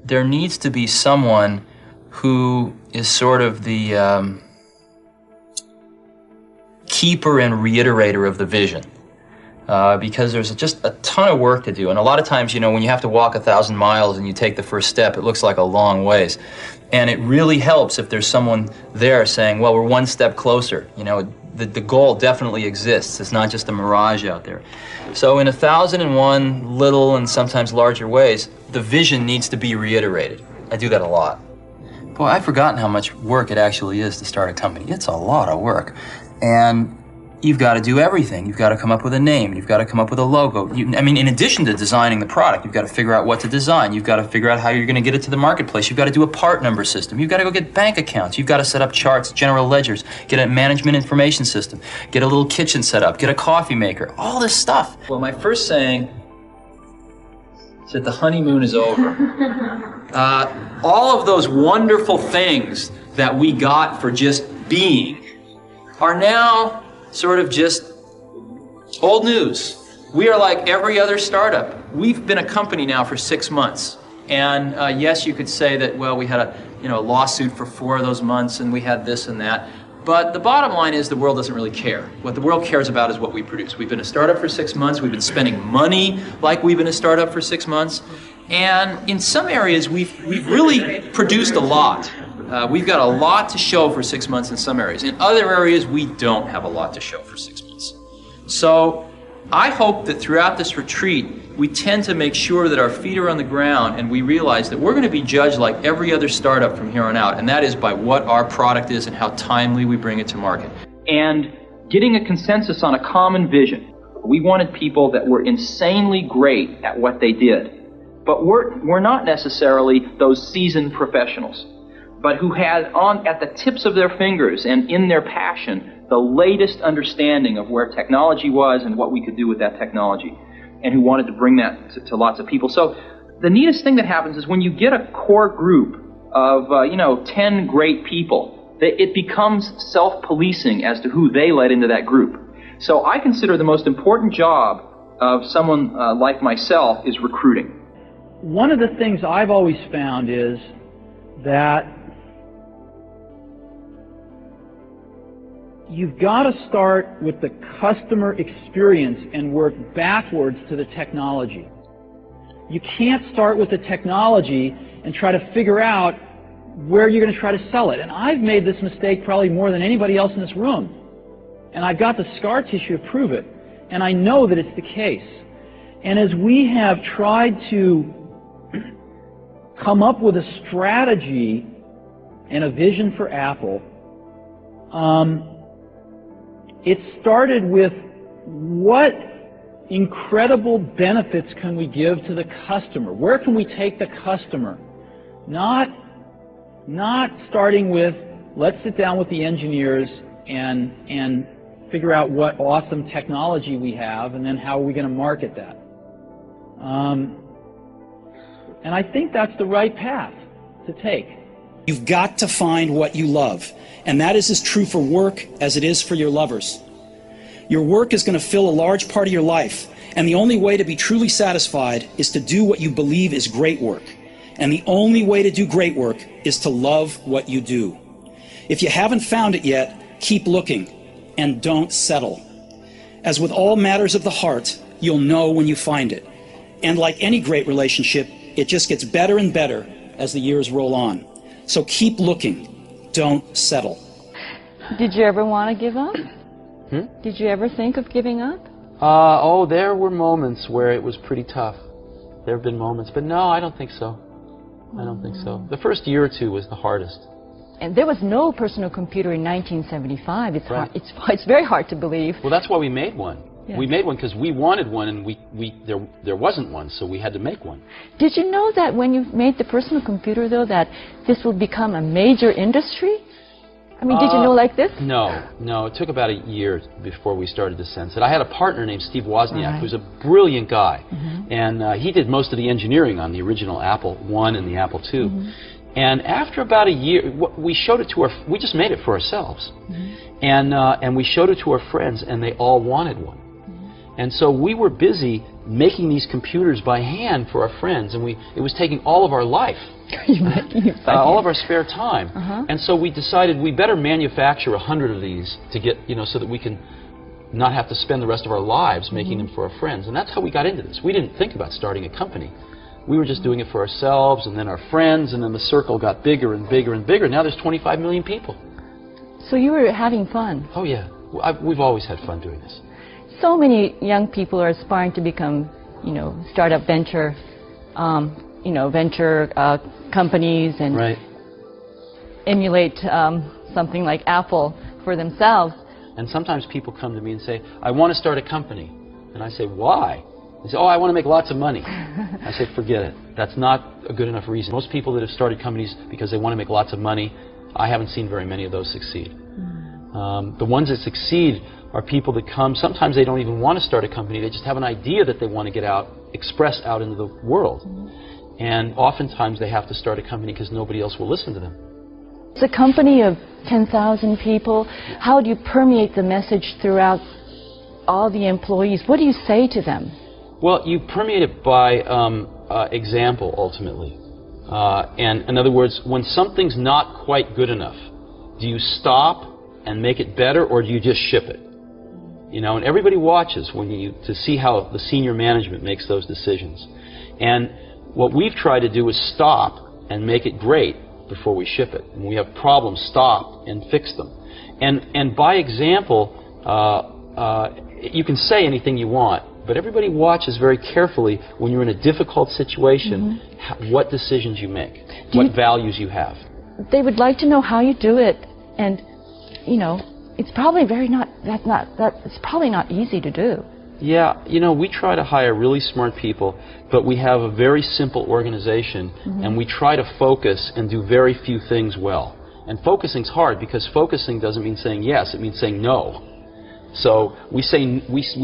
There needs to be someone who is sort of the keeper and reiterator of the vision. Because there's just a ton of work to do. And a lot of times, when you have to walk 1,000 miles and you take the first step, it looks like a long ways. And it really helps if there's someone there saying, well, we're one step closer. The goal definitely exists. It's not just a mirage out there. So in 1,001 little and sometimes larger ways, the vision needs to be reiterated. I do that a lot. Boy, I've forgotten how much work it actually is to start a company. It's a lot of work. And you've got to do everything. You've got to come up with a name. You've got to come up with a logo. In addition to designing the product, you've got to figure out what to design. You've got to figure out how you're going to get it to the marketplace. You've got to do a part number system. You've got to go get bank accounts. You've got to set up charts, general ledgers, get a management information system, get a little kitchen set up, get a coffee maker, all this stuff. Well, my first saying is that the honeymoon is over. All of those wonderful things that we got for just being are now sort of just old news. We are like every other startup. We've been a company now for 6 months. And yes, you could say that, well, we had a lawsuit for 4 of those months and we had this and that. But the bottom line is the world doesn't really care. What the world cares about is what we produce. We've been a startup for 6 months. We've been spending money like we've been a startup for 6 months. And in some areas, we've really produced a lot. We've got a lot to show for 6 months in some areas. In other areas, we don't have a lot to show for 6 months. So I hope that throughout this retreat, we tend to make sure that our feet are on the ground and we realize that we're going to be judged like every other startup from here on out, and that is by what our product is and how timely we bring it to market. And getting a consensus on a common vision. We wanted people that were insanely great at what they did, but we're not necessarily those seasoned professionals, but who had at the tips of their fingers and in their passion the latest understanding of where technology was and what we could do with that technology, and who wanted to bring that to lots of people. So the neatest thing that happens is when you get a core group of 10 great people, it becomes self-policing as to who they let into that group. So I consider the most important job of someone like myself is recruiting. One of the things I've always found is that you've got to start with the customer experience and work backwards to the technology. You can't start with the technology and try to figure out where you're going to try to sell it. And I've made this mistake probably more than anybody else in this room. And I've got the scar tissue to prove it. And I know that it's the case. And as we have tried to come up with a strategy and a vision for Apple, it started with what incredible benefits can we give to the customer? Where can we take the customer? Not starting with, let's sit down with the engineers and figure out what awesome technology we have and then how are we going to market that. And I think that's the right path to take. You've got to find what you love, and that is as true for work as it is for your lovers. Your work is going to fill a large part of your life, and the only way to be truly satisfied is to do what you believe is great work. And the only way to do great work is to love what you do. If you haven't found it yet, keep looking, and don't settle. As with all matters of the heart, you'll know when you find it. And like any great relationship, it just gets better and better as the years roll on. So keep looking. Don't settle. Did you ever want to give up? Did you ever think of giving up? There were moments where it was pretty tough. There have been moments, but no, I don't think so. I don't think so. The first year or two was the hardest. And there was no personal computer in 1975. It's hard, it's very hard to believe. Well, that's why we made one. Yeah. We made one because we wanted one, and there wasn't one, so we had to make one. Did you know that when you made the personal computer, though, that this will become a major industry? I mean, did you know like this? No. It took about a year before we started to sense it. I had a partner named Steve Wozniak, who's a brilliant guy, and he did most of the engineering on the original Apple I and the Apple II. And after about a year, we showed it to we just made it for ourselves, and we showed it to our friends, and they all wanted one. And so we were busy making these computers by hand for our friends, and it was taking all of our life. All of our spare time. And so we decided we better manufacture 100 of these to get, so that we can not have to spend the rest of our lives making them for our friends. And that's how we got into this. We didn't think about starting a company. We were just doing it for ourselves, and then our friends, and then the circle got bigger and bigger and bigger. Now there's 25 million people. So you were having fun? Oh yeah. We've always had fun doing this. So many young people are aspiring to become, startup venture, venture companies and emulate something like Apple for themselves. And sometimes people come to me and say, I want to start a company. And I say, why? They say, oh, I want to make lots of money. I say, forget it. That's not a good enough reason. Most people that have started companies because they want to make lots of money, I haven't seen very many of those succeed. The ones that succeed are people that come, sometimes they don't even want to start a company, they just have an idea that they want to get out, express out into the world. And oftentimes they have to start a company because nobody else will listen to them. It's a company of 10,000 people. How do you permeate the message throughout all the employees? What do you say to them? Well, you permeate it by example, ultimately. And in other words, when something's not quite good enough, do you stop and make it better, or do you just ship it? And everybody watches to see how the senior management makes those decisions. And what we've tried to do is stop and make it great before we ship it. When we have problems, stop and fix them. And by example, you can say anything you want, but everybody watches very carefully when you're in a difficult situation, what decisions you make, what values you have. They would like to know how you do it, and it's probably it's probably not easy to do. Yeah, we try to hire really smart people, but we have a very simple organization, and we try to focus and do very few things well. And focusing's hard because focusing doesn't mean saying yes, it means saying no. So we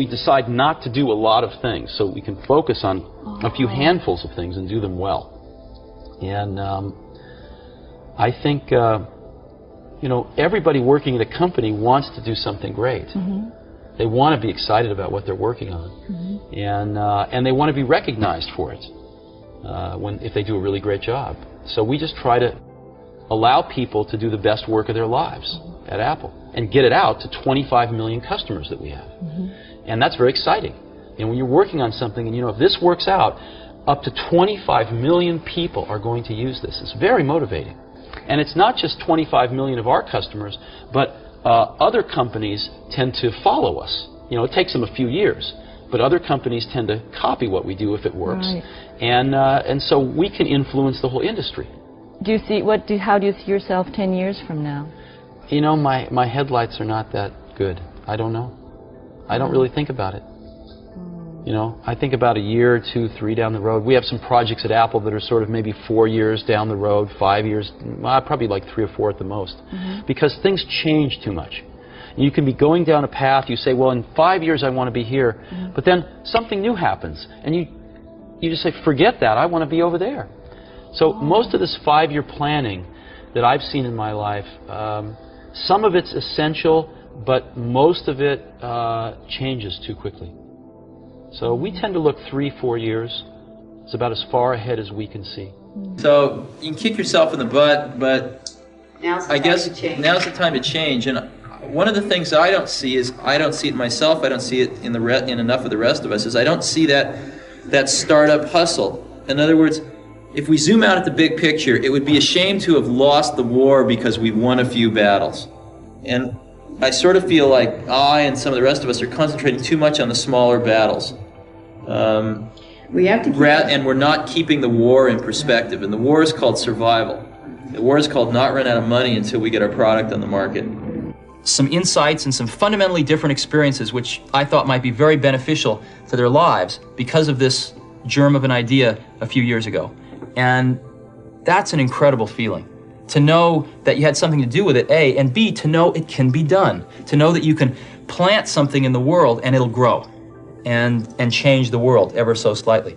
decide not to do a lot of things so we can focus on a few handfuls of things and do them well. And I think everybody working at a company wants to do something great. They want to be excited about what they're working on, and they want to be recognized for it if they do a really great job. So we just try to allow people to do the best work of their lives at Apple and get it out to 25 million customers that we have. And that's very exciting. And when you're working on something, and if this works out, up to 25 million people are going to use this. It's very motivating. And it's not just 25 million of our customers, but other companies tend to follow us. It takes them a few years, but other companies tend to copy what we do if it works. And so we can influence the whole industry. How do you see yourself 10 years from now? My headlights are not that good. I don't know. I don't really think about it. I think about a year, 2, 3 down the road. We have some projects at Apple that are sort of maybe 4 years down the road, 5 years, probably like 3 or 4 at the most, because things change too much. You can be going down a path, you say, well, in 5 years I want to be here, but then something new happens, and you just say, forget that, I want to be over there. So most of this 5-year planning that I've seen in my life, some of it's essential, but most of it changes too quickly. So we tend to look 3, 4 years. It's about as far ahead as we can see. So you can kick yourself in the butt, but I guess now's the time to change. And one of the things I don't see is, I don't see it myself, I don't see it in enough of the rest of us, is I don't see that startup hustle. In other words, if we zoom out at the big picture, it would be a shame to have lost the war because we won a few battles. And I sort of feel like I and some of the rest of us are concentrating too much on the smaller battles. We have to and we're not keeping the war in perspective. And the war is called survival. The war is called not run out of money until we get our product on the market. Some insights and some fundamentally different experiences which I thought might be very beneficial to their lives because of this germ of an idea a few years ago. And that's an incredible feeling. To know that you had something to do with it, A, and B, to know it can be done. To know that you can plant something in the world and it'll grow and change the world ever so slightly.